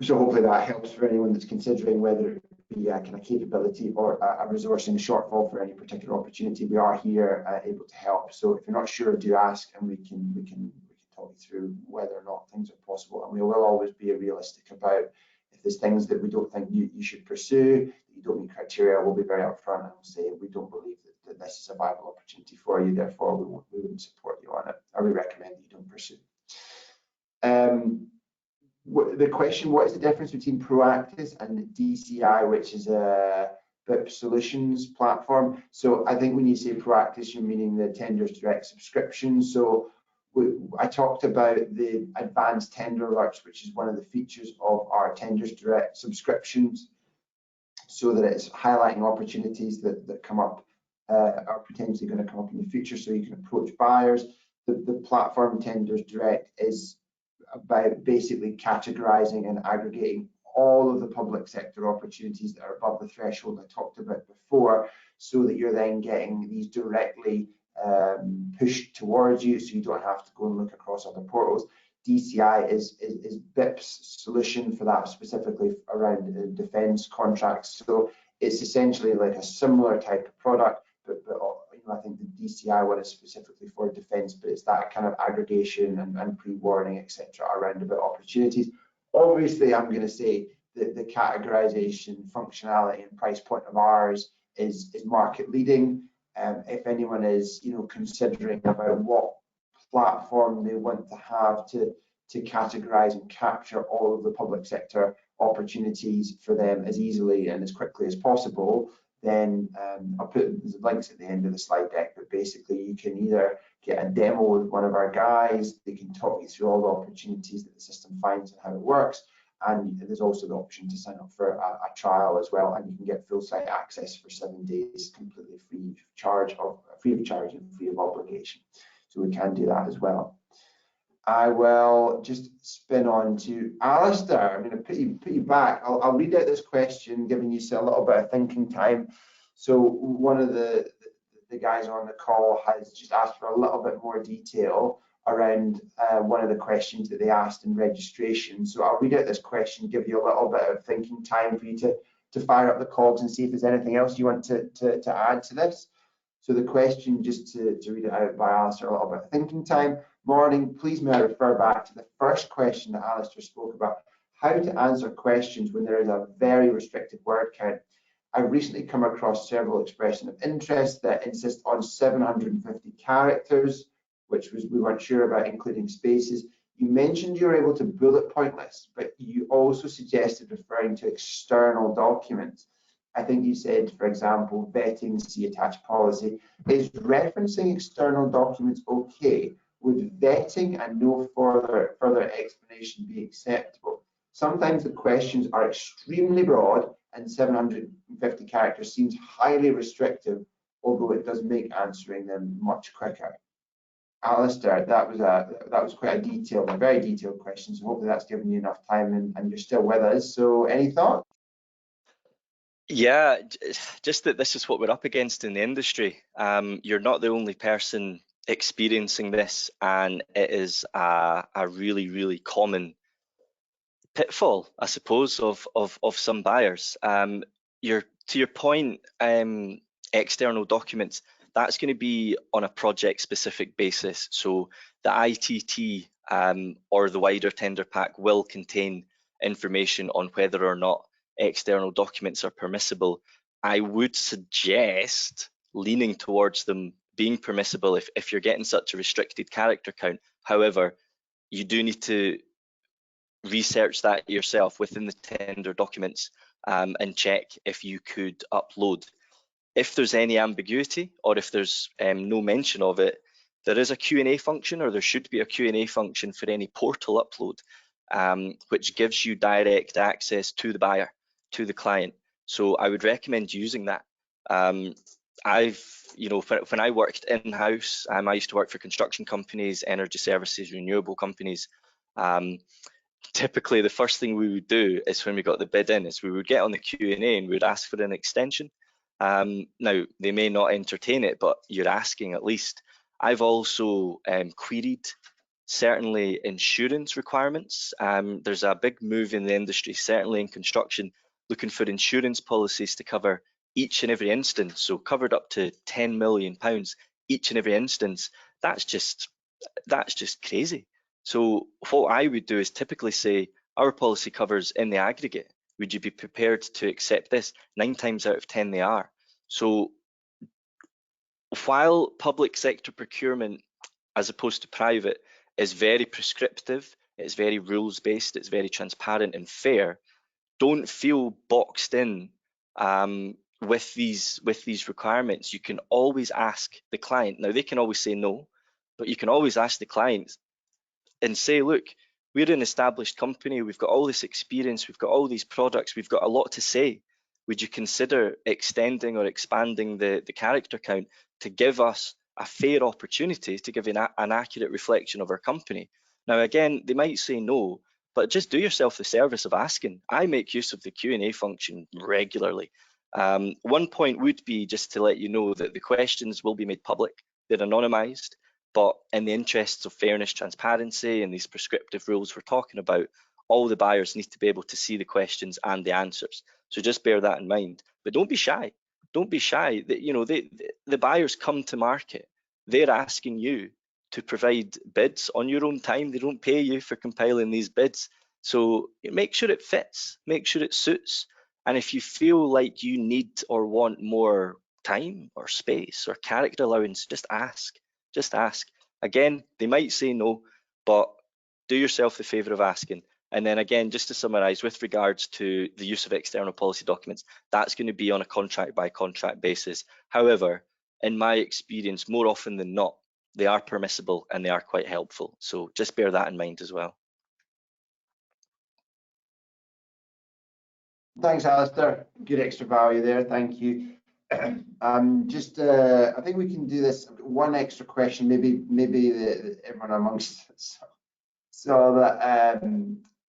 So hopefully that helps for anyone that's considering whether it be a kind of capability or a resourcing shortfall for any particular opportunity. We are here able to help. So if you're not sure, do ask, and we can talk you through whether or not things are possible. And we will always be realistic about, if there's things that we don't think you should pursue, that you don't meet criteria, we'll be very upfront and we'll say we don't believe that this is a viable opportunity for you, therefore we wouldn't support you on it, or we recommend that you don't pursue. The question, what is the difference between Proactis and DCI, which is a BIP solutions platform? So I think when you say Proactis, you're meaning the tenders direct subscription. So I talked about the advanced tender alerts, which is one of the features of our tenders direct subscriptions, so that it's highlighting opportunities that come up, are potentially going to come up in the future, so you can approach buyers. The platform tenders direct is about basically categorizing and aggregating all of the public sector opportunities that are above the threshold I talked about before, so that you're then getting these directly pushed towards you, so you don't have to go and look across other portals. DCI is BIP's solution for that, specifically around the defence contracts. So it's essentially like a similar type of product, but I think the DCI one is specifically for defence, but it's that kind of aggregation and pre-warning, etc., around about opportunities. Obviously, I'm going to say that the categorization, functionality, and price point of ours is market leading. If anyone is considering about what platform they want to have to categorize and capture all of the public sector opportunities for them as easily and as quickly as possible, then I'll put links at the end of the slide deck, but basically you can either get a demo with one of our guys, they can talk you through all the opportunities that the system finds and how it works, And there's also the option to sign up for a trial as well, and you can get full site access for 7 days completely free of charge and free of obligation. So we can do that as well. I will just spin on to Alistair. I'm going to put you back. I'll read out this question, giving you a little bit of thinking time. So one of the guys on the call has just asked for a little bit more detail around one of the questions that they asked in registration. So I'll read out this question, give you a little bit of thinking time for you to fire up the cogs and see if there's anything else you want to add to this. So the question, just to read it out by Alistair, a little bit of thinking time. Morning, please may I refer back to the first question that Alistair spoke about, how to answer questions when there is a very restricted word count. I've recently come across several expressions of interest that insist on 750 characters, which we weren't sure about, including spaces. You mentioned you were able to bullet point lists, but you also suggested referring to external documents. I think you said, for example, vetting, see attached policy. Is referencing external documents okay? Would vetting and no further explanation be acceptable? Sometimes the questions are extremely broad and 750 characters seems highly restrictive, although it does make answering them much quicker. Alistair, that was quite a very detailed question, so hopefully that's given you enough time and you're still with us. So any thoughts? Yeah, just that this is what we're up against in the industry. You're not the only person experiencing this, and it is a really, really common pitfall, I suppose, of some buyers. To your point, external documents, that's going to be on a project specific basis. So the ITT or the wider tender pack will contain information on whether or not external documents are permissible. I would suggest leaning towards them being permissible if you're getting such a restricted character count. However, you do need to research that yourself within the tender documents and check if you could upload. If there's any ambiguity or if there's no mention of it, there is a Q&A function, or there should be a Q&A function for any portal upload, which gives you direct access to the buyer, to the client. So I would recommend using that. When I worked in-house, I used to work for construction companies, energy services, renewable companies. Typically, the first thing we would do is when we got the bid in, is we would get on the Q&A and we would ask for an extension. Now, they may not entertain it, but you're asking at least. I've also queried certainly insurance requirements. There's a big move in the industry, certainly in construction, looking for insurance policies to cover each and every instance. So covered up to £10 million each and every instance. That's just crazy. So what I would do is typically say, our policy covers in the aggregate. Would you be prepared to accept this? 9 times out of 10 they are. So while public sector procurement, as opposed to private, is very prescriptive, it's very rules-based, it's very transparent and fair, don't feel boxed in with these requirements. You can always ask the client. Now, they can always say no, but you can always ask the client and say, look, we're an established company, we've got all this experience, we've got all these products, we've got a lot to say. Would you consider extending or expanding the character count to give us a fair opportunity to give an accurate reflection of our company? Now, again, they might say no, but just do yourself the service of asking. I make use of the Q&A function regularly. One point would be just to let you know that the questions will be made public. They're anonymized. But in the interests of fairness, transparency, and these prescriptive rules we're talking about, all the buyers need to be able to see the questions and the answers. So just bear that in mind. But don't be shy. Don't be shy. The buyers come to market. They're asking you to provide bids on your own time. They don't pay you for compiling these bids. So make sure it fits. Make sure it suits. And if you feel like you need or want more time or space or character allowance, just ask. Just ask. Again, they might say no, but do yourself the favour of asking. And then again, just to summarise, with regards to the use of external policy documents, that's going to be on a contract by contract basis. However, in my experience, more often than not, they are permissible and they are quite helpful. So just bear that in mind as well. Thanks, Alistair. Good extra value there. Thank you. I think we can do this. One extra question, maybe everyone amongst us saw that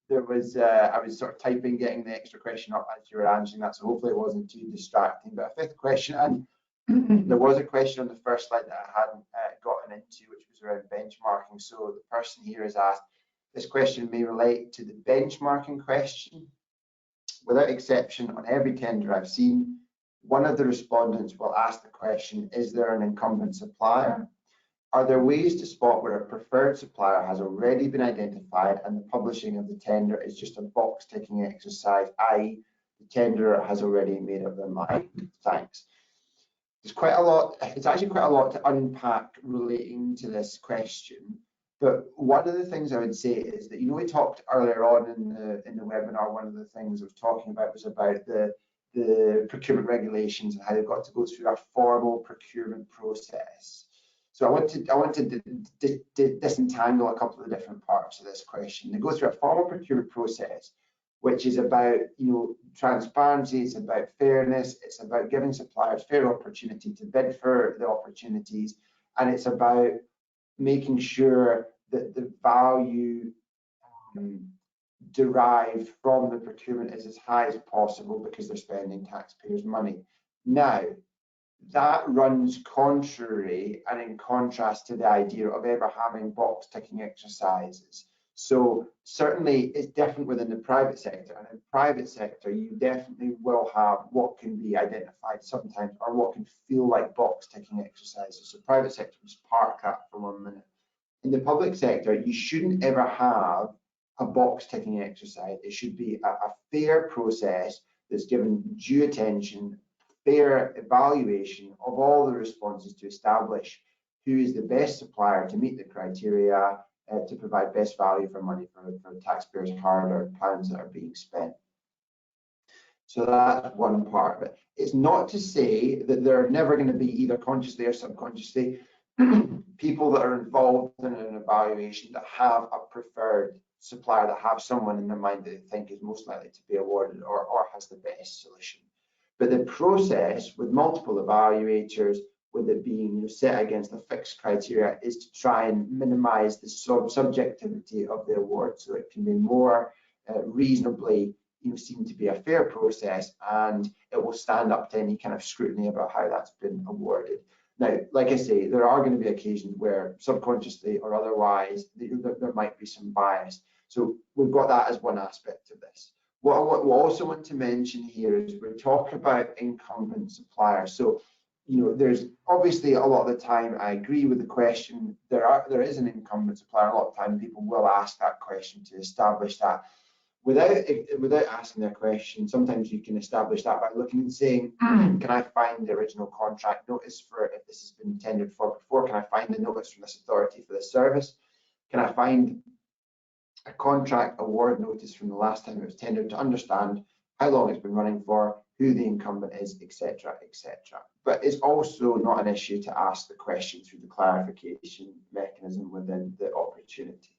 there was. I was sort of typing, getting the extra question up as you were answering that, so hopefully it wasn't too distracting. But a fifth question, and there was a question on the first slide that I hadn't gotten into, which was around benchmarking. So the person here has asked, this question may relate to the benchmarking question. Without exception, on every tender I've seen, one of the respondents will ask the question, is there an incumbent supplier? Are there ways to spot where a preferred supplier has already been identified and the publishing of the tender is just a box ticking exercise, i.e. the tenderer has already made up their mind? Thanks. There's quite a lot, it's actually quite a lot to unpack relating to this question. But one of the things I would say is that, we talked earlier on in the webinar, one of the things I was talking about was about the procurement regulations and how they've got to go through a formal procurement process. So I want to disentangle a couple of the different parts of this question. They go through a formal procurement process, which is about transparency, it's about fairness, it's about giving suppliers fair opportunity to bid for the opportunities, and it's about making sure that the value derived from the procurement is as high as possible because they're spending taxpayers' money. Now, that runs contrary and in contrast to the idea of ever having box ticking exercises. So certainly it's different within the private sector, and in the private sector you definitely will have what can be identified sometimes or what can feel like box ticking exercises. So private sector, just park that for 1 minute. In the public sector, you shouldn't ever have a box ticking exercise. It should be a fair process that's given due attention, fair evaluation of all the responses to establish who is the best supplier to meet the criteria to provide best value for money for taxpayers' hard-earned pounds that are being spent. So that's one part of it. It's not to say that there are never going to be, either consciously or subconsciously, people that are involved in an evaluation that have a preferred supplier, that have someone in their mind that they think is most likely to be awarded or has the best solution. But the process with multiple evaluators, with it being set against a fixed criteria, is to try and minimize the subjectivity of the award, so it can be more reasonably seen to be a fair process, and it will stand up to any kind of scrutiny about how that's been awarded. Now, like I say, there are going to be occasions where subconsciously or otherwise there might be some bias. So we've got that as one aspect of this. What I also want to mention here is we're talking about incumbent suppliers. So, there's obviously a lot of the time I agree with the question. There is an incumbent supplier. A lot of time people will ask that question to establish that. Without asking their question, sometimes you can establish that by looking and saying, can I find the original contract notice for if this has been tendered for before? Can I find the notice from this authority for this service? Can I find a contract award notice from the last time it was tendered, to understand how long it's been running for, who the incumbent is, etc., etc. But it's also not an issue to ask the question through the clarification mechanism within the opportunity.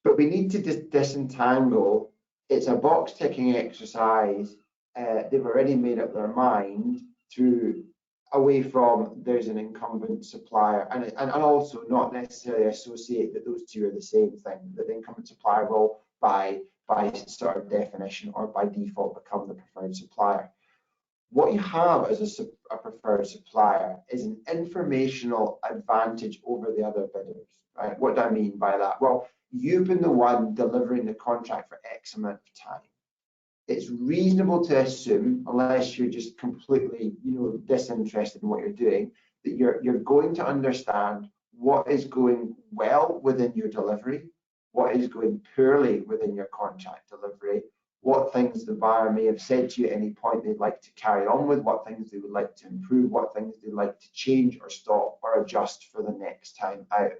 But we need to disentangle, it's a box ticking exercise, they've already made up their mind, through away from there's an incumbent supplier, and also not necessarily associate that those two are the same thing, that the incumbent supplier will by sort of definition or by default become the preferred supplier. What you have as a preferred supplier is an informational advantage over the other bidders, right? What do I mean by that? Well, you've been the one delivering the contract for X amount of time. It's reasonable to assume, unless you're just completely, disinterested in what you're doing, that you're going to understand what is going well within your delivery, what is going poorly within your contract delivery, what things the buyer may have said to you at any point they'd like to carry on with, what things they would like to improve, what things they'd like to change or stop or adjust for the next time out.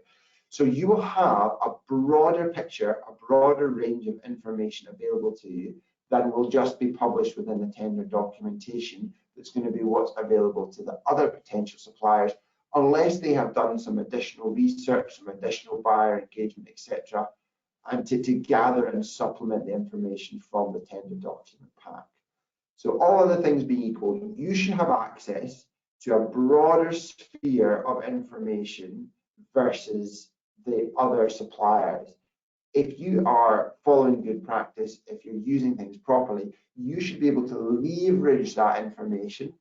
So you will have a broader picture, a broader range of information available to you than will just be published within the tender documentation. That's going to be what's available to the other potential suppliers, unless they have done some additional research, some additional buyer engagement, etc., and to gather and supplement the information from the tender document pack. So all other things being equal, you should have access to a broader sphere of information versus the other suppliers. If you are following good practice, if you're using things properly, you should be able to leverage that information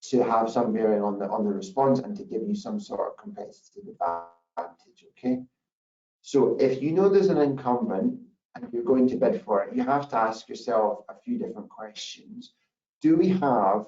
to have some bearing on the response and to give you some sort of competitive advantage, okay? So if you know there's an incumbent and you're going to bid for it, you have to ask yourself a few different questions. Do we have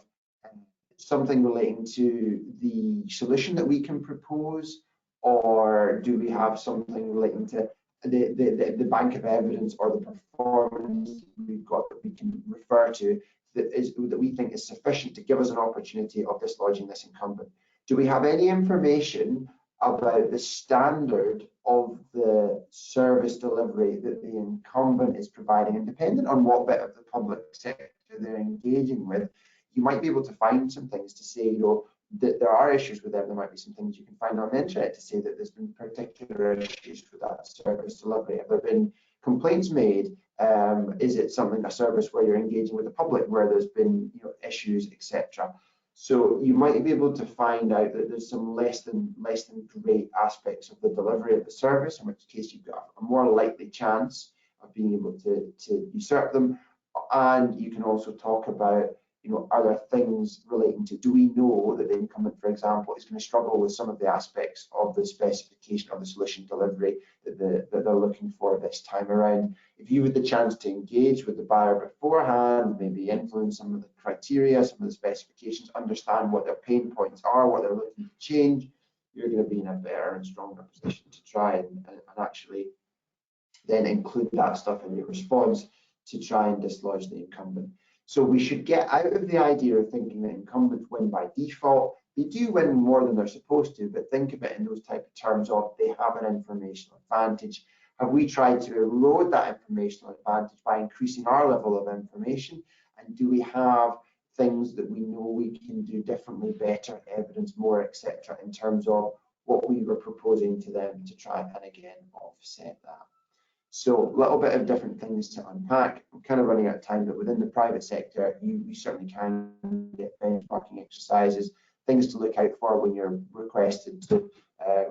something relating to the solution that we can propose, or do we have something relating to the bank of evidence or the performance we've got that we can refer to that we think is sufficient to give us an opportunity of dislodging this incumbent? Do we have any information about the standard of the service delivery that the incumbent is providing? And depending on what bit of the public sector they're engaging with, you might be able to find some things to say, you know, that there are issues with them. There might be some things you can find on the internet to say that there's been particular issues with that service delivery. Have there been complaints made? Is it something, a service where you're engaging with the public where there's been, you know, issues, etc.? So you might be able to find out that there's some less than great aspects of the delivery of the service, in which case you've got a more likely chance of being able to usurp them. And you can also talk about, you know, are there things relating to, do we know that the incumbent, for example, is going to struggle with some of the aspects of the specification of the solution delivery that they're looking for this time around? If you had the chance to engage with the buyer beforehand, maybe influence some of the criteria, some of the specifications, understand what their pain points are, what they're looking to change, you're going to be in a better and stronger position to try and actually then include that stuff in your response to try and dislodge the incumbent. So we should get out of the idea of thinking that incumbents win by default. They do win more than they're supposed to, but think of it in those type of terms of they have an informational advantage. Have we tried to erode that informational advantage by increasing our level of information? And do we have things that we know we can do differently, better, evidence more, etc., in terms of what we were proposing to them to try and again offset that? So a little bit of different things to unpack. I'm kind of running out of time, but within the private sector, you certainly can get benchmarking exercises, things to look out for when you're requested to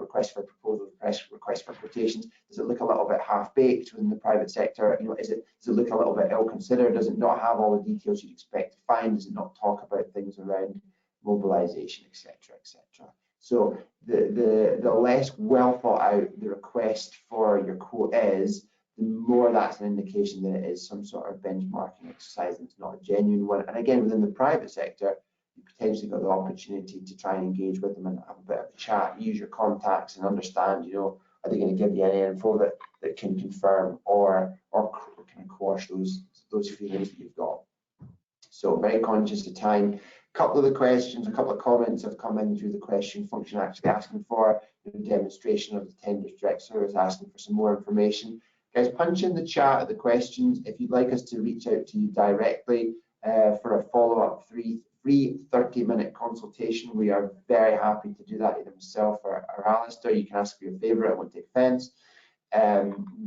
request for proposals, request for quotations. Does it look a little bit half-baked within the private sector? You know, does it look a little bit ill-considered? Does it not have all the details you'd expect to find? Does it not talk about things around mobilization, etc., etc.? So the less well thought out the request for your quote is, the more that's an indication that it is some sort of benchmarking exercise and it's not a genuine one. And again, within the private sector, you potentially got the opportunity to try and engage with them and have a bit of a chat, use your contacts and understand, you know, are they going to give you any info that can confirm or kind of quash those feelings that you've got. So very conscious of time. A couple of the questions, a couple of comments have come in through the question function, actually asking for a demonstration of the tenders direct service, asking for some more information. Guys, punch in the chat the questions if you'd like us to reach out to you directly for a follow-up free 30-minute consultation. We are very happy to do that, either myself or Alistair. You can ask for your favourite, I won't take offence.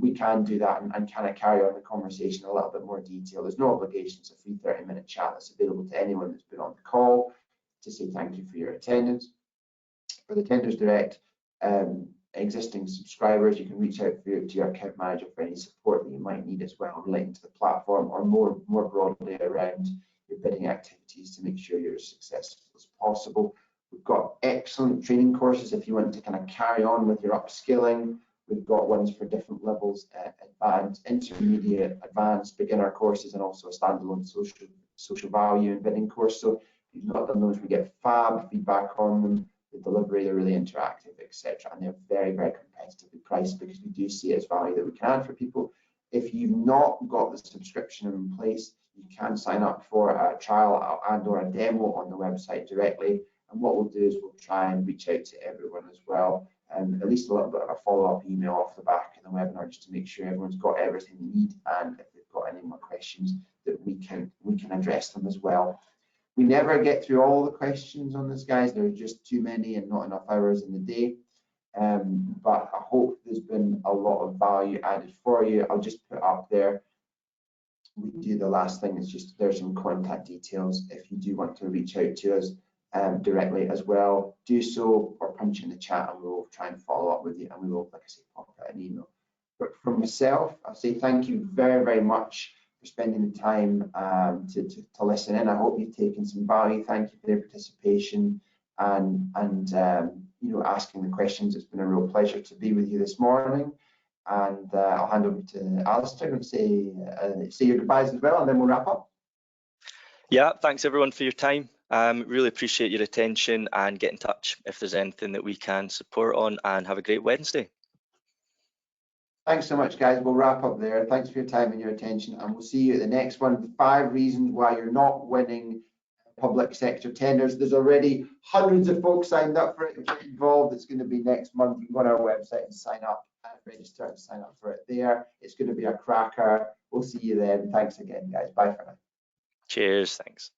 We can do that and kind of carry on the conversation in a little bit more detail. There's no obligation. It's a free 30-minute chat that's available to anyone that's been on the call to say thank you for your attendance. For the Tenders Direct existing subscribers, you can reach out to your account manager for any support that you might need as well relating to the platform or more broadly around your bidding activities to make sure you're as successful as possible. We've got excellent training courses if you want to kind of carry on with your upskilling. We've got ones for different levels, advanced, intermediate, advanced, beginner courses, and also a standalone social value and bidding course. So if you've not done those, we get fab feedback on them. The delivery, they're really interactive, etc. And they're very, very competitively priced because we do see it as value that we can add for people. If you've not got the subscription in place, you can sign up for a trial and or a demo on the website directly. And what we'll do is we'll try and reach out to everyone as well, and at least a little bit of a follow-up email off the back of the webinar just to make sure everyone's got everything they need, and if they've got any more questions that we can address them as well. We never get through all the questions on this, guys. There are just too many and not enough hours in the day. but I hope there's been a lot of value added for you. I'll just put up there. We do the last thing is just there's some contact details if you do want to reach out to us directly as well. Do so, or punch in the chat and we'll try and follow up with you, and we will, like I say, pop out an email. But from myself, I'll say thank you very, very much for spending the time to listen in. I hope you've taken some value. Thank you for your participation and you know, asking the questions. It's been a real pleasure to be with you this morning. And I'll hand over to Alistair and say your goodbyes as well, and then we'll wrap up. Yeah, thanks everyone for your time. Really appreciate your attention, and get in touch if there's anything that we can support on, and have a great Wednesday. Thanks so much, guys. We'll wrap up there. Thanks for your time and your attention, and we'll see you at the next one. 5 reasons why you're not winning public sector tenders. There's already hundreds of folks signed up for it. Get involved. It's going to be next month. You can go on our website and sign up, register and sign up for it there. It's going to be a cracker. We'll see you then. Thanks again, guys. Bye for now. Cheers. Thanks.